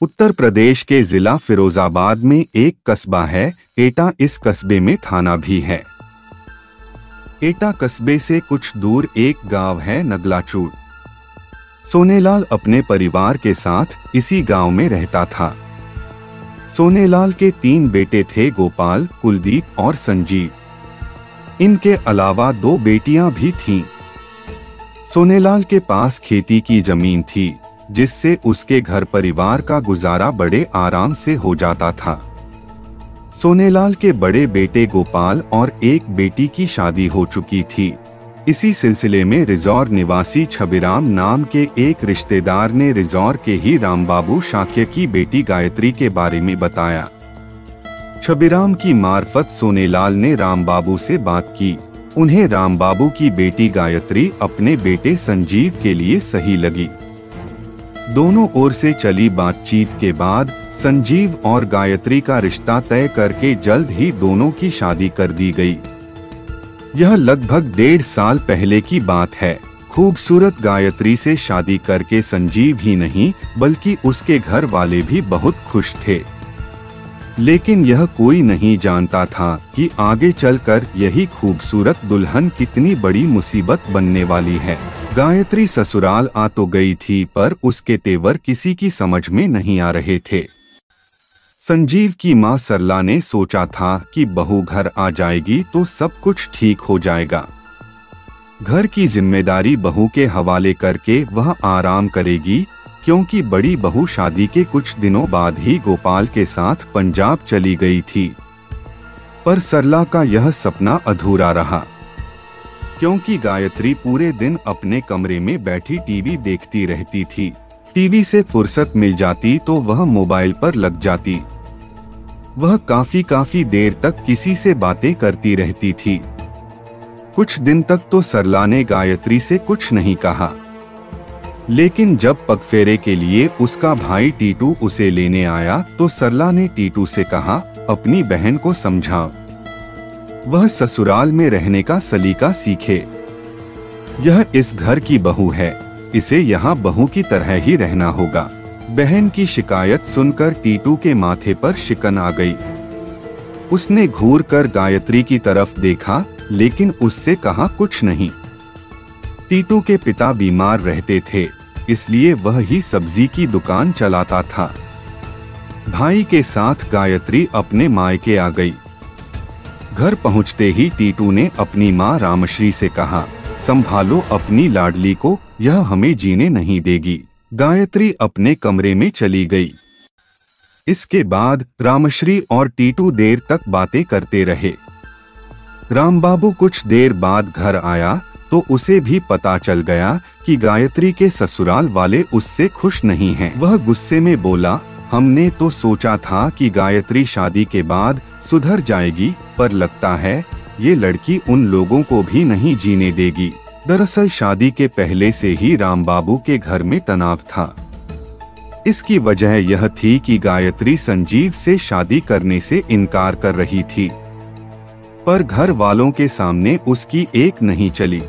उत्तर प्रदेश के जिला फिरोजाबाद में एक कस्बा है एटा। इस कस्बे में थाना भी है। एटा कस्बे से कुछ दूर एक गांव है नगलाचूड़। सोनेलाल अपने परिवार के साथ इसी गांव में रहता था। सोनेलाल के 3 बेटे थे, गोपाल, कुलदीप और संजीव। इनके अलावा 2 बेटियां भी थीं। सोनेलाल के पास खेती की जमीन थी, जिससे उसके घर परिवार का गुजारा बड़े आराम से हो जाता था। सोनेलाल के बड़े बेटे गोपाल और एक बेटी की शादी हो चुकी थी। इसी सिलसिले में रिजौर निवासी छबिराम नाम के एक रिश्तेदार ने रिजौर के ही रामबाबू शाक्य की बेटी गायत्री के बारे में बताया। छबिराम की मार्फत सोनेलाल ने रामबाबू से बात की। उन्हें रामबाबू की बेटी गायत्री अपने बेटे संजीव के लिए सही लगी। दोनों ओर से चली बातचीत के बाद संजीव और गायत्री का रिश्ता तय करके जल्द ही दोनों की शादी कर दी गई। यह लगभग 1.5 साल पहले की बात है। खूबसूरत गायत्री से शादी करके संजीव ही नहीं बल्कि उसके घर वाले भी बहुत खुश थे। लेकिन यह कोई नहीं जानता था कि आगे चलकर यही खूबसूरत दुल्हन कितनी बड़ी मुसीबत बनने वाली है। गायत्री ससुराल आ तो गई थी, पर उसके तेवर किसी की समझ में नहीं आ रहे थे। संजीव की मां सरला ने सोचा था कि बहू घर आ जाएगी तो सब कुछ ठीक हो जाएगा। घर की जिम्मेदारी बहू के हवाले करके वह आराम करेगी, क्योंकि बड़ी बहू शादी के कुछ दिनों बाद ही गोपाल के साथ पंजाब चली गई थी। पर सरला का यह सपना अधूरा रहा, क्योंकि गायत्री पूरे दिन अपने कमरे में बैठी टीवी देखती रहती थी। टीवी से फुर्सत मिल जाती तो वह मोबाइल पर लग जाती। वह काफी देर तक किसी से बातें करती रहती थी। कुछ दिन तक तो सरला ने गायत्री से कुछ नहीं कहा, लेकिन जब पगफेरे के लिए उसका भाई टीटू उसे लेने आया तो सरला ने टीटू से कहा, अपनी बहन को समझाओ, वह ससुराल में रहने का सलीका सीखे। यह इस घर की बहू है, इसे यहाँ बहू की तरह ही रहना होगा। बहन की शिकायत सुनकर टीटू के माथे पर शिकन आ गई। उसने घूर कर गायत्री की तरफ देखा, लेकिन उससे कहा कुछ नहीं। टीटू के पिता बीमार रहते थे, इसलिए वह ही सब्जी की दुकान चलाता था। भाई के साथ गायत्री अपने मायके आ गई। घर पहुंचते ही टीटू ने अपनी मां रामश्री से कहा, संभालो अपनी लाडली को, यह हमें जीने नहीं देगी। गायत्री अपने कमरे में चली गई। इसके बाद रामश्री और टीटू देर तक बातें करते रहे। रामबाबू कुछ देर बाद घर आया तो उसे भी पता चल गया कि गायत्री के ससुराल वाले उससे खुश नहीं हैं। वह गुस्से में बोला, हमने तो सोचा था कि गायत्री शादी के बाद सुधर जाएगी, पर लगता है ये लड़की उन लोगों को भी नहीं जीने देगी। दरअसल शादी के पहले से ही रामबाबू के घर में तनाव था। इसकी वजह यह थी कि गायत्री संजीव से शादी करने से इनकार कर रही थी, पर घर वालों के सामने उसकी एक नहीं चली।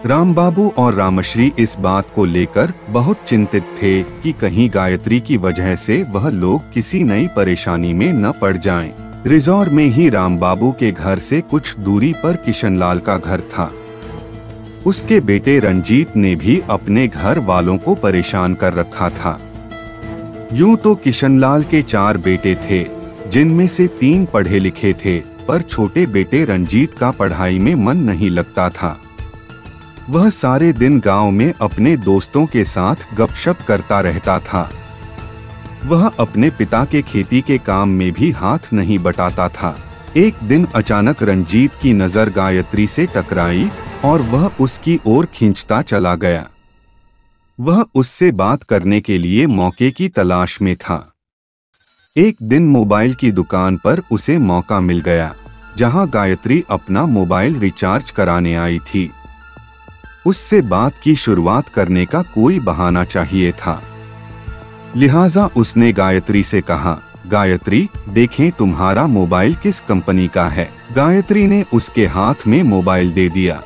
रामबाबू और रामश्री इस बात को लेकर बहुत चिंतित थे कि कहीं गायत्री की वजह से वह लोग किसी नई परेशानी में न पड़ जाएं। रिजौर में ही रामबाबू के घर से कुछ दूरी पर किशनलाल का घर था। उसके बेटे रंजीत ने भी अपने घर वालों को परेशान कर रखा था। यूं तो किशनलाल के 4 बेटे थे, जिनमें से 3 पढ़े लिखे थे, पर छोटे बेटे रंजीत का पढ़ाई में मन नहीं लगता था। वह सारे दिन गांव में अपने दोस्तों के साथ गपशप करता रहता था। वह अपने पिता के खेती के काम में भी हाथ नहीं बटाता था। एक दिन अचानक रंजीत की नजर गायत्री से टकराई और वह उसकी ओर खींचता चला गया। वह उससे बात करने के लिए मौके की तलाश में था। एक दिन मोबाइल की दुकान पर उसे मौका मिल गया, जहां गायत्री अपना मोबाइल रिचार्ज कराने आई थी। उससे बात की शुरुआत करने का कोई बहाना चाहिए था, लिहाजा उसने गायत्री से कहा, गायत्री देखें तुम्हारा मोबाइल किस कंपनी का है। गायत्री ने उसके हाथ में मोबाइल दे दिया।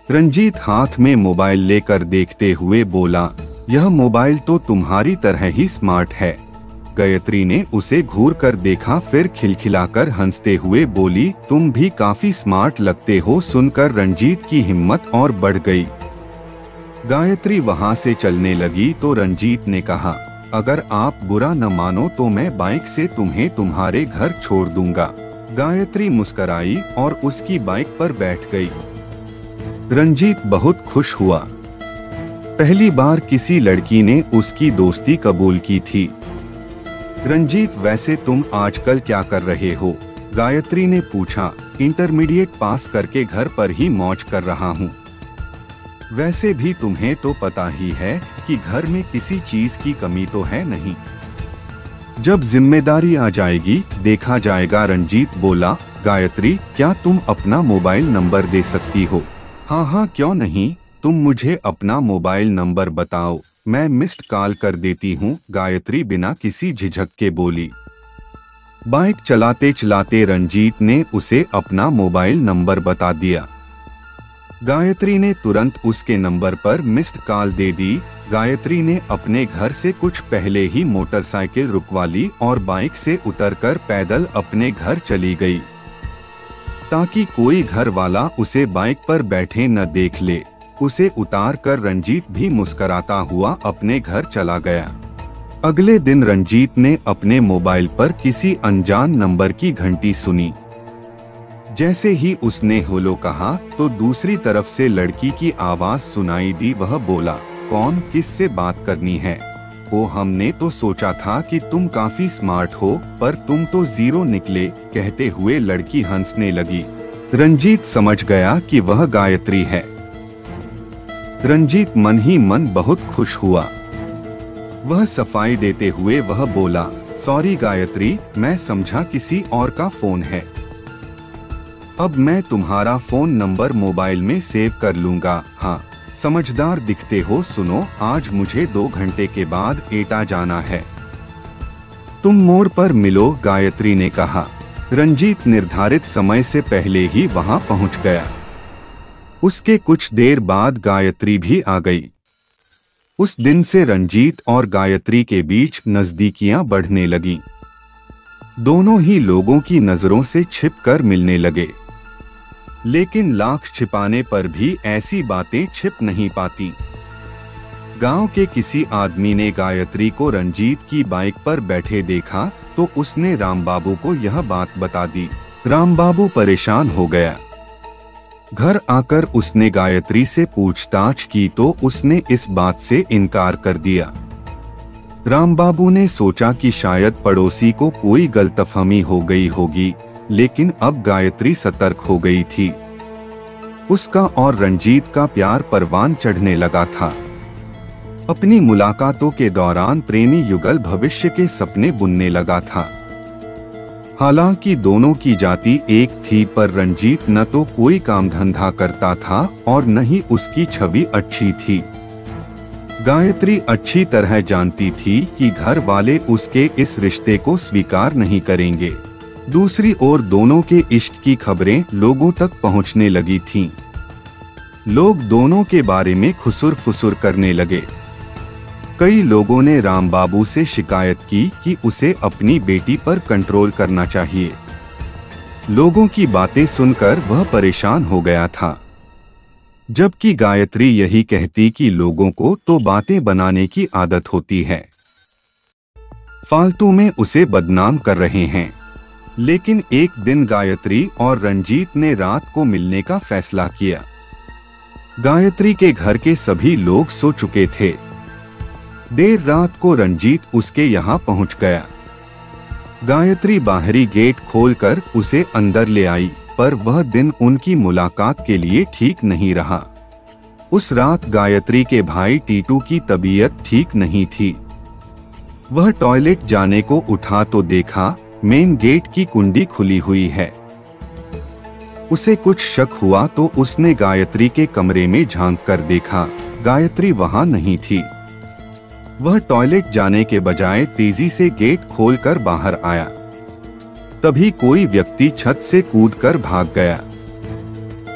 रंजीत हाथ में मोबाइल लेकर देखते हुए बोला, यह मोबाइल तो तुम्हारी तरह ही स्मार्ट है। गायत्री ने उसे घूर कर देखा, फिर खिलखिलाकर हंसते हुए बोली, तुम भी काफी स्मार्ट लगते हो। सुनकर रंजीत की हिम्मत और बढ़ गई। गायत्री वहां से चलने लगी तो रंजीत ने कहा, अगर आप बुरा न मानो तो मैं बाइक से तुम्हें तुम्हारे घर छोड़ दूंगा। गायत्री मुस्कुराई और उसकी बाइक पर बैठ गई। रंजीत बहुत खुश हुआ। पहली बार किसी लड़की ने उसकी दोस्ती कबूल की थी। रंजीत, वैसे तुम आजकल क्या कर रहे हो? गायत्री ने पूछा। इंटरमीडिएट पास करके घर पर ही मौज कर रहा हूँ। वैसे भी तुम्हें तो पता ही है कि घर में किसी चीज की कमी तो है नहीं। जब जिम्मेदारी आ जाएगी देखा जाएगा, रंजीत बोला। गायत्री, क्या तुम अपना मोबाइल नंबर दे सकती हो? हाँ हाँ, क्यों नहीं, तुम मुझे अपना मोबाइल नंबर बताओ, मैं मिस्ड कॉल कर देती हूँ। गायत्री बिना किसी झिझक के बोली। बाइक चलाते चलाते रंजीत ने उसे अपना मोबाइल नंबर बता दिया। गायत्री ने तुरंत उसके नंबर पर मिस्ड कॉल दे दी। गायत्री ने अपने घर से कुछ पहले ही मोटरसाइकिल रुकवा ली और बाइक से उतरकर पैदल अपने घर चली गई, ताकि कोई घर वाला उसे बाइक पर बैठे न देख ले। उसे उतार कर रंजीत भी मुस्कुराता हुआ अपने घर चला गया। अगले दिन रंजीत ने अपने मोबाइल पर किसी अनजान नंबर की घंटी सुनी। जैसे ही उसने हेलो कहा तो दूसरी तरफ से लड़की की आवाज सुनाई दी। वह बोला, कौन, किससे बात करनी है? ओ, हमने तो सोचा था कि तुम काफी स्मार्ट हो, पर तुम तो जीरो निकले। कहते हुए लड़की हंसने लगी। रंजीत समझ गया कि वह गायत्री है। रंजीत मन ही मन बहुत खुश हुआ। वह सफाई देते हुए वह बोला, सॉरी गायत्री, मैं समझा किसी और का फोन है। अब मैं तुम्हारा फोन नंबर मोबाइल में सेव कर लूंगा। हाँ, समझदार दिखते हो। सुनो, आज मुझे 2 घंटे के बाद एटा जाना है, तुम मोड़ पर मिलो। गायत्री ने कहा। रंजीत निर्धारित समय से पहले ही वहां पहुंच गया। उसके कुछ देर बाद गायत्री भी आ गई। उस दिन से रंजीत और गायत्री के बीच नजदीकियां बढ़ने लगीं। दोनों ही लोगों की नजरों से छिपकर मिलने लगे, लेकिन लाख छिपाने पर भी ऐसी बातें छिप नहीं पाती। गांव के किसी आदमी ने गायत्री को रंजीत की बाइक पर बैठे देखा तो उसने रामबाबू को यह बात बता दी। रामबाबू परेशान हो गया। घर आकर उसने गायत्री से पूछताछ की तो उसने इस बात से इनकार कर दिया। रामबाबू ने सोचा कि शायद पड़ोसी को कोई गलतफहमी हो गई होगी, लेकिन अब गायत्री सतर्क हो गई थी। उसका और रंजीत का प्यार परवान चढ़ने लगा था। अपनी मुलाकातों के दौरान प्रेमी युगल भविष्य के सपने बुनने लगा था। हालांकि दोनों की जाति एक थी, पर रंजीत न तो कोई काम धंधा करता था और न ही उसकी छवि अच्छी थी। गायत्री अच्छी तरह जानती थी कि घर वाले उसके इस रिश्ते को स्वीकार नहीं करेंगे। दूसरी ओर दोनों के इश्क की खबरें लोगों तक पहुंचने लगी थीं। लोग दोनों के बारे में खुसुर फुसुर करने लगे। कई लोगों ने रामबाबू से शिकायत की कि उसे अपनी बेटी पर कंट्रोल करना चाहिए। लोगों की बातें सुनकर वह परेशान हो गया था, जबकि गायत्री यही कहती कि लोगों को तो बातें बनाने की आदत होती है, फालतू में उसे बदनाम कर रहे हैं। लेकिन एक दिन गायत्री और रंजीत ने रात को मिलने का फैसला किया। गायत्री के घर के सभी लोग सो चुके थे। देर रात को रंजीत उसके यहाँ पहुंच गया। गायत्री बाहरी गेट खोलकर उसे अंदर ले आई, पर वह दिन उनकी मुलाकात के लिए ठीक नहीं रहा। उस रात गायत्री के भाई टीटू की तबीयत ठीक नहीं थी। वह टॉयलेट जाने को उठा तो देखा मेन गेट की कुंडी खुली हुई है। उसे कुछ शक हुआ तो उसने गायत्री के कमरे में झांक कर देखा। गायत्री वहां नहीं थी। वह टॉयलेट जाने के बजाय तेजी से गेट खोलकर बाहर आया। तभी कोई व्यक्ति छत से कूदकर भाग गया।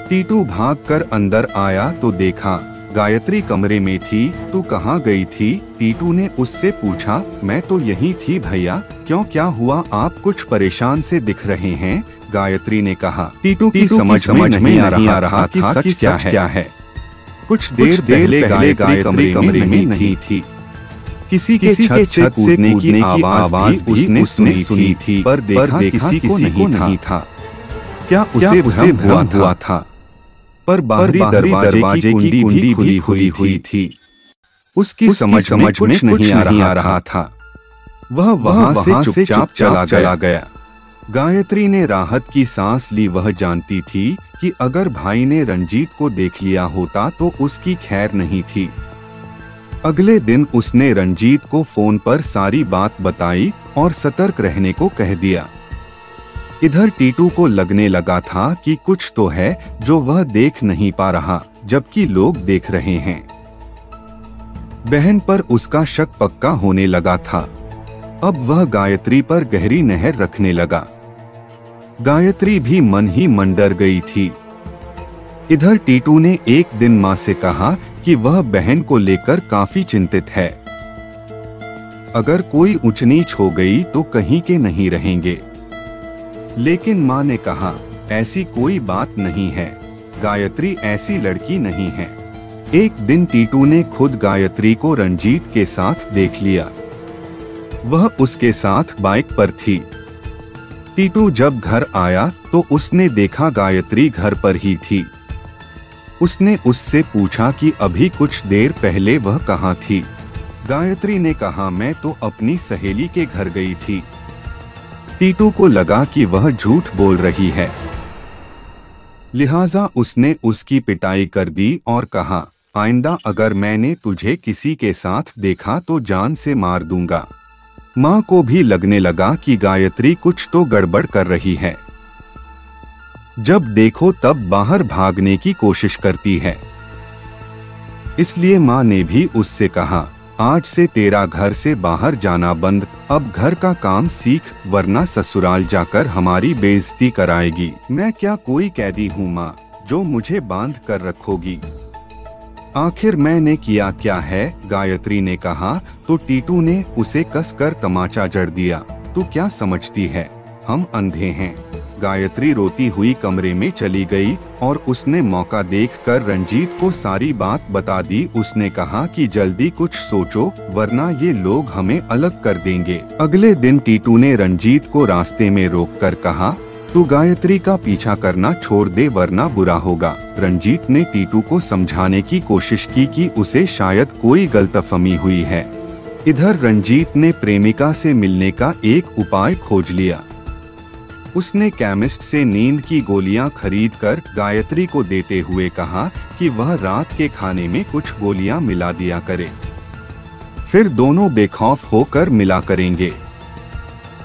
टीटू भागकर अंदर आया तो देखा गायत्री कमरे में थी। तू कहाँ गई थी? टीटू ने उससे पूछा। मैं तो यहीं थी भैया। क्यों, क्या हुआ? आप कुछ परेशान से दिख रहे हैं, गायत्री ने कहा। टीटू की समझ में नहीं आ रहा कि सच क्या है। कुछ देर पहले गायत्री कमरे में नहीं थी। किसी के छत से कूदने की आवाज भी उसने सुनी थी, पर देखा किसी को नहीं था। क्या उसे भ्रम हुआ था? पर बाहरी दरवाजे की कुंडी भी खुली हुई थी। उसकी समझ में नहीं आ रहा था। वह वहां से चुपचाप चला गया। गायत्री ने राहत की सांस ली। वह जानती थी कि अगर भाई ने रंजीत को देख लिया होता तो उसकी खैर नहीं थी। अगले दिन उसने रंजीत को फोन पर सारी बात बताई और सतर्क रहने को कह दिया। इधर टीटू को लगने लगा था कि कुछ तो है जो वह देख नहीं पा रहा, जबकि लोग देख रहे हैं। बहन पर उसका शक पक्का होने लगा था। अब वह गायत्री पर गहरी नहर रखने लगा। गायत्री भी मन ही मन डर गई थी। इधर टीटू ने एक दिन मां से कहा कि वह बहन को लेकर काफी चिंतित है। अगर कोई ऊंच नीच हो गई तो कहीं के नहीं रहेंगे। लेकिन मां ने कहा, ऐसी कोई बात नहीं है, गायत्री ऐसी लड़की नहीं है। एक दिन टीटू ने खुद गायत्री को रंजीत के साथ देख लिया। वह उसके साथ बाइक पर थी। टीटू जब घर आया तो उसने देखा गायत्री घर पर ही थी। उसने उससे पूछा कि अभी कुछ देर पहले वह कहाँ थी। गायत्री ने कहा, मैं तो अपनी सहेली के घर गई थी। टीटू को लगा कि वह झूठ बोल रही है, लिहाजा उसने उसकी पिटाई कर दी और कहा, आइंदा अगर मैंने तुझे किसी के साथ देखा तो जान से मार दूंगा। मां को भी लगने लगा कि गायत्री कुछ तो गड़बड़ कर रही है। जब देखो तब बाहर भागने की कोशिश करती है। इसलिए मां ने भी उससे कहा, आज से तेरा घर से बाहर जाना बंद। अब घर का काम सीख, वरना ससुराल जाकर हमारी बेइज्जती कराएगी। मैं क्या कोई कैदी हूँ माँ, जो मुझे बांध कर रखोगी? आखिर मैंने किया क्या है? गायत्री ने कहा तो टीटू ने उसे कसकर तमाचा जड़ दिया। तू क्या समझती है, हम अंधे हैं? गायत्री रोती हुई कमरे में चली गई और उसने मौका देखकर रंजीत को सारी बात बता दी। उसने कहा कि जल्दी कुछ सोचो, वरना ये लोग हमें अलग कर देंगे। अगले दिन टीटू ने रंजीत को रास्ते में रोककर कहा, तू गायत्री का पीछा करना छोड़ दे, वरना बुरा होगा। रंजीत ने टीटू को समझाने की कोशिश की कि उसे शायद कोई गलतफहमी हुई है। इधर रंजीत ने प्रेमिका से मिलने का एक उपाय खोज लिया। उसने केमिस्ट से नींद की गोलियां खरीदकर गायत्री को देते हुए कहा कि वह रात के खाने में कुछ गोलियां मिला दिया करे, फिर दोनों बेखौफ होकर मिला करेंगे।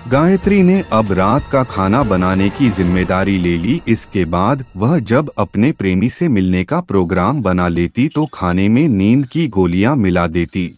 गायत्री ने अब रात का खाना बनाने की जिम्मेदारी ले ली। इसके बाद वह जब अपने प्रेमी से मिलने का प्रोग्राम बना लेती तो खाने में नींद की गोलियां मिला देती।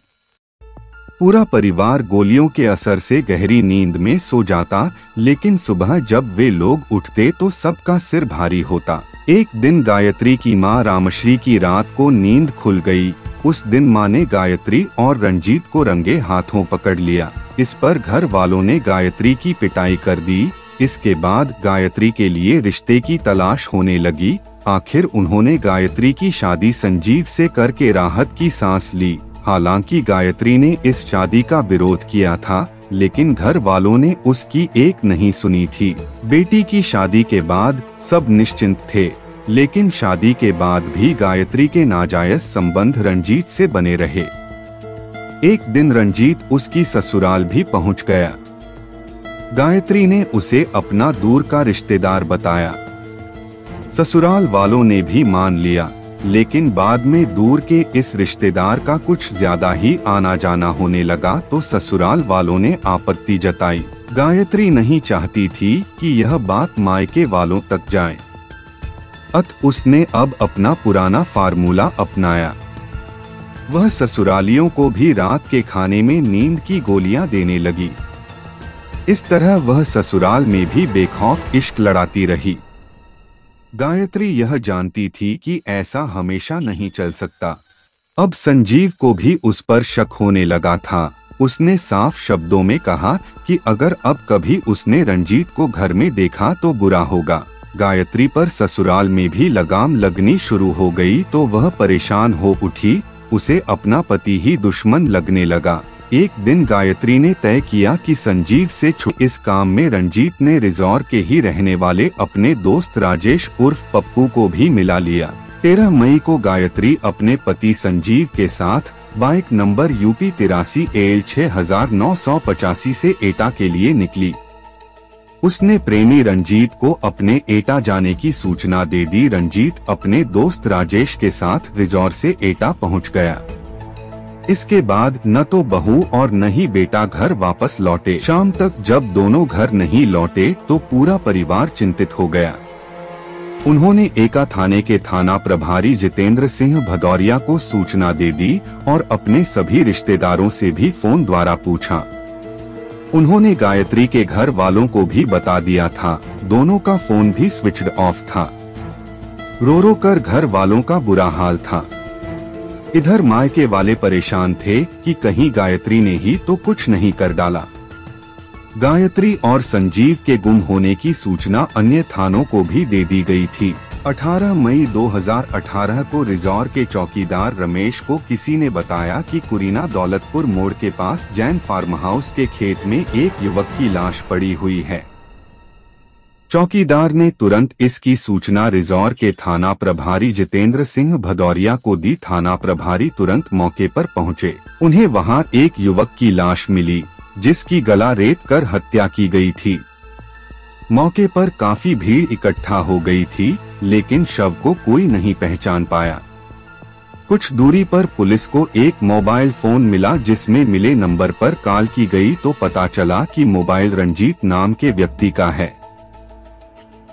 पूरा परिवार गोलियों के असर से गहरी नींद में सो जाता, लेकिन सुबह जब वे लोग उठते तो सबका सिर भारी होता। एक दिन गायत्री की मां रामश्री की रात को नींद खुल गई। उस दिन मां ने गायत्री और रंजीत को रंगे हाथों पकड़ लिया। इस पर घर वालों ने गायत्री की पिटाई कर दी। इसके बाद गायत्री के लिए रिश्ते की तलाश होने लगी। आखिर उन्होंने गायत्री की शादी संजीव से करके राहत की सांस ली। हालांकि गायत्री ने इस शादी का विरोध किया था, लेकिन घर वालों ने उसकी एक नहीं सुनी थी। बेटी की शादी के बाद सब निश्चिंत थे, लेकिन शादी के बाद भी गायत्री के नाजायज संबंध रंजीत से बने रहे। एक दिन रंजीत उसकी ससुराल भी पहुंच गया। गायत्री ने उसे अपना दूर का रिश्तेदार बताया। ससुराल वालों ने भी मान लिया, लेकिन बाद में दूर के इस रिश्तेदार का कुछ ज्यादा ही आना जाना होने लगा तो ससुराल वालों ने आपत्ति जताई। गायत्री नहीं चाहती थी कि यह बात मायके वालों तक जाए। उसने अब अपना पुराना फार्मूला अपनाया। वह ससुरालियों को भी रात के खाने में नींद की गोलियां देने लगी। इस तरह वह ससुराल में भी बेखौफ इश्क लड़ाती रही। गायत्री यह जानती थी कि ऐसा हमेशा नहीं चल सकता। अब संजीव को भी उस पर शक होने लगा था। उसने साफ शब्दों में कहा कि अगर अब कभी उसने रंजीत को घर में देखा तो बुरा होगा। गायत्री पर ससुराल में भी लगाम लगनी शुरू हो गई तो वह परेशान हो उठी। उसे अपना पति ही दुश्मन लगने लगा। एक दिन गायत्री ने तय किया कि संजीव से इस काम में रंजीत ने रिजॉर्ट के ही रहने वाले अपने दोस्त राजेश उर्फ पप्पू को भी मिला लिया। 13 मई को गायत्री अपने पति संजीव के साथ बाइक नंबर यूपी 83 AL 6985 से एटा के लिए निकली। उसने प्रेमी रंजीत को अपने एटा जाने की सूचना दे दी। रंजीत अपने दोस्त राजेश के साथ रिजॉर्ट से एटा पहुंच गया। इसके बाद न तो बहू और न ही बेटा घर वापस लौटे। शाम तक जब दोनों घर नहीं लौटे तो पूरा परिवार चिंतित हो गया। उन्होंने एटा थाने के थाना प्रभारी जितेंद्र सिंह भदौरिया को सूचना दे दी और अपने सभी रिश्तेदारों से भी फोन द्वारा पूछा। उन्होंने गायत्री के घर वालों को भी बता दिया था। दोनों का फोन भी स्विच्ड ऑफ था। रो रो कर घर वालों का बुरा हाल था। इधर मायके वाले परेशान थे कि कहीं गायत्री ने ही तो कुछ नहीं कर डाला। गायत्री और संजीव के गुम होने की सूचना अन्य थानों को भी दे दी गई थी। 18 मई 2018 को रिजॉर्ट के चौकीदार रमेश को किसी ने बताया कि कुरीना दौलतपुर मोड़ के पास जैन फार्म हाउस के खेत में एक युवक की लाश पड़ी हुई है। चौकीदार ने तुरंत इसकी सूचना रिजॉर्ट के थाना प्रभारी जितेंद्र सिंह भदौरिया को दी। थाना प्रभारी तुरंत मौके पर पहुंचे। उन्हें वहां एक युवक की लाश मिली जिसकी गला रेत कर हत्या की गई थी। मौके पर काफी भीड़ इकट्ठा हो गई थी लेकिन शव को कोई नहीं पहचान पाया। कुछ दूरी पर पुलिस को एक मोबाइल फोन मिला जिसमें मिले नंबर पर कॉल की गई तो पता चला कि मोबाइल रंजीत नाम के व्यक्ति का है।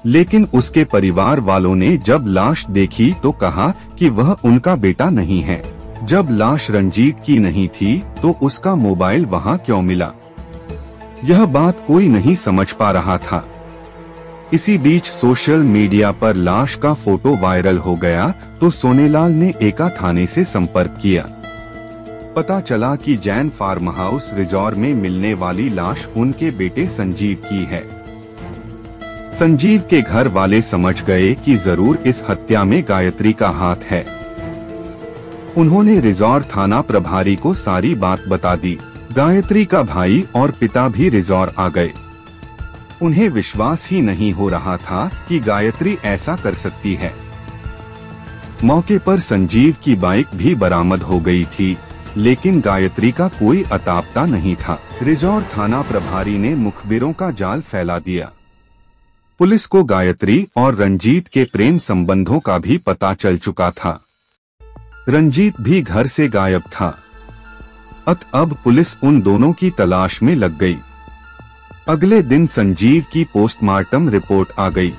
लेकिन उसके परिवार वालों ने जब लाश देखी तो कहा कि वह उनका बेटा नहीं है। जब लाश रंजीत की नहीं थी तो उसका मोबाइल वहां क्यों मिला, यह बात कोई नहीं समझ पा रहा था। इसी बीच सोशल मीडिया पर लाश का फोटो वायरल हो गया तो सोनेलाल ने एटा थाने से संपर्क किया। पता चला कि जैन फार्म हाउस रिजॉर्ट में मिलने वाली लाश उनके बेटे संजीव की है। संजीव के घर वाले समझ गए कि जरूर इस हत्या में गायत्री का हाथ है। उन्होंने रिजॉर्ट थाना प्रभारी को सारी बात बता दी। गायत्री का भाई और पिता भी रिजॉर्ट आ गए। उन्हें विश्वास ही नहीं हो रहा था कि गायत्री ऐसा कर सकती है। मौके पर संजीव की बाइक भी बरामद हो गई थी लेकिन गायत्री का कोई अता पता नहीं था। रिजॉर्ट थाना प्रभारी ने मुखबिरों का जाल फैला दिया। पुलिस को गायत्री और रंजीत के प्रेम संबंधों का भी पता चल चुका था। रंजीत भी घर से गायब था। अब पुलिस उन दोनों की तलाश में लग गई। अगले दिन संजीव की पोस्टमार्टम रिपोर्ट आ गई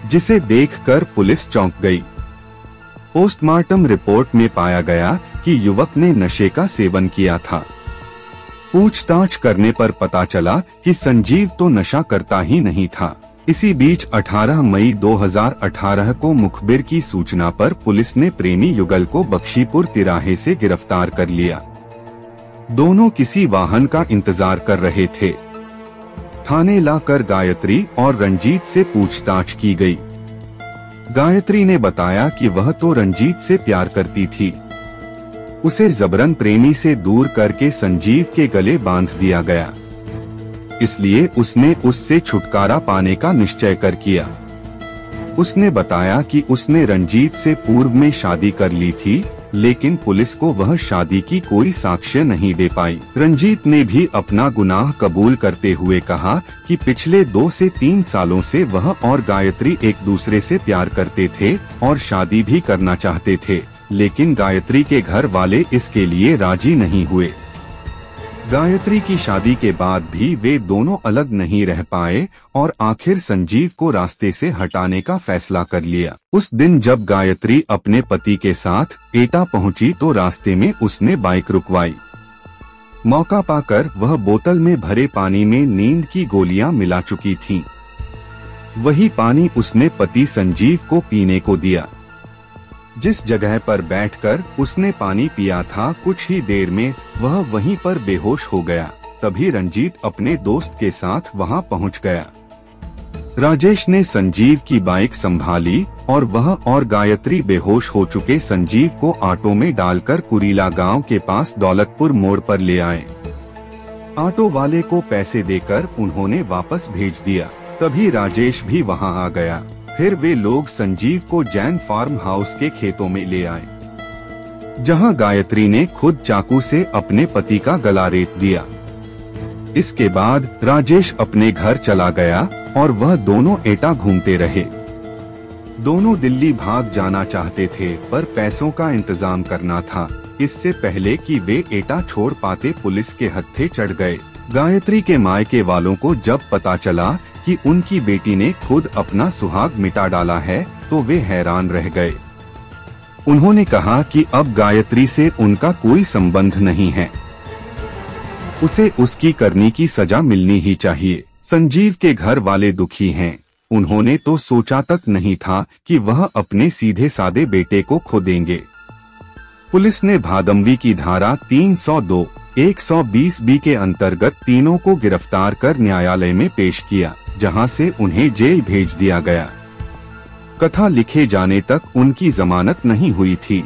जिसे देखकर पुलिस चौंक गई। पोस्टमार्टम रिपोर्ट में पाया गया कि युवक ने नशे का सेवन किया था। पूछताछ करने पर पता चला कि संजीव तो नशा करता ही नहीं था। इसी बीच 18 मई 2018 को मुखबिर की सूचना पर पुलिस ने प्रेमी युगल को बख्शीपुर तिराहे से गिरफ्तार कर लिया। दोनों किसी वाहन का इंतजार कर रहे थे। थाने लाकर गायत्री और रंजीत से पूछताछ की गई। गायत्री ने बताया कि वह तो रंजीत से प्यार करती थी। उसे जबरन प्रेमी से दूर करके संजीव के गले बांध दिया गया, इसलिए उसने उससे छुटकारा पाने का निश्चय कर किया। उसने बताया कि उसने रंजीत से पूर्व में शादी कर ली थी लेकिन पुलिस को वह शादी की कोई साक्ष्य नहीं दे पाई। रंजीत ने भी अपना गुनाह कबूल करते हुए कहा कि पिछले 2 से 3 सालों से वह और गायत्री एक दूसरे से प्यार करते थे और शादी भी करना चाहते थे लेकिन गायत्री के घर वाले इसके लिए राजी नहीं हुए। गायत्री की शादी के बाद भी वे दोनों अलग नहीं रह पाए और आखिर संजीव को रास्ते से हटाने का फैसला कर लिया। उस दिन जब गायत्री अपने पति के साथ एटा पहुंची तो रास्ते में उसने बाइक रुकवाई। मौका पाकर वह बोतल में भरे पानी में नींद की गोलियां मिला चुकी थीं। वही पानी उसने पति संजीव को पीने को दिया। जिस जगह पर बैठकर उसने पानी पिया था, कुछ ही देर में वह वहीं पर बेहोश हो गया। तभी रंजीत अपने दोस्त के साथ वहां पहुंच गया। राजेश ने संजीव की बाइक संभाली और वह और गायत्री बेहोश हो चुके संजीव को ऑटो में डालकर कुरीला गांव के पास दौलतपुर मोड़ पर ले आए। ऑटो वाले को पैसे देकर उन्होंने वापस भेज दिया। तभी राजेश भी वहां आ गया। फिर वे लोग संजीव को जैन फार्म हाउस के खेतों में ले आए, जहां गायत्री ने खुद चाकू से अपने पति का गला रेत दिया। इसके बाद राजेश अपने घर चला गया और वह दोनों एटा घूमते रहे। दोनों दिल्ली भाग जाना चाहते थे, पर पैसों का इंतजाम करना था। इससे पहले कि वे एटा छोड़ पाते, पुलिस के हत्थे चढ़ गए। गायत्री के मायके वालों को जब पता चला कि उनकी बेटी ने खुद अपना सुहाग मिटा डाला है, तो वे हैरान रह गए। उन्होंने कहा कि अब गायत्री से उनका कोई संबंध नहीं है, उसे उसकी करनी की सजा मिलनी ही चाहिए। संजीव के घर वाले दुखी हैं। उन्होंने तो सोचा तक नहीं था कि वह अपने सीधे सादे बेटे को खो देंगे। पुलिस ने भादंवी की धारा 302, 120 बी के अंतर्गत तीनों को गिरफ्तार कर न्यायालय में पेश किया, जहां से उन्हें जेल भेज दिया गया। कथा लिखे जाने तक उनकी जमानत नहीं हुई थी।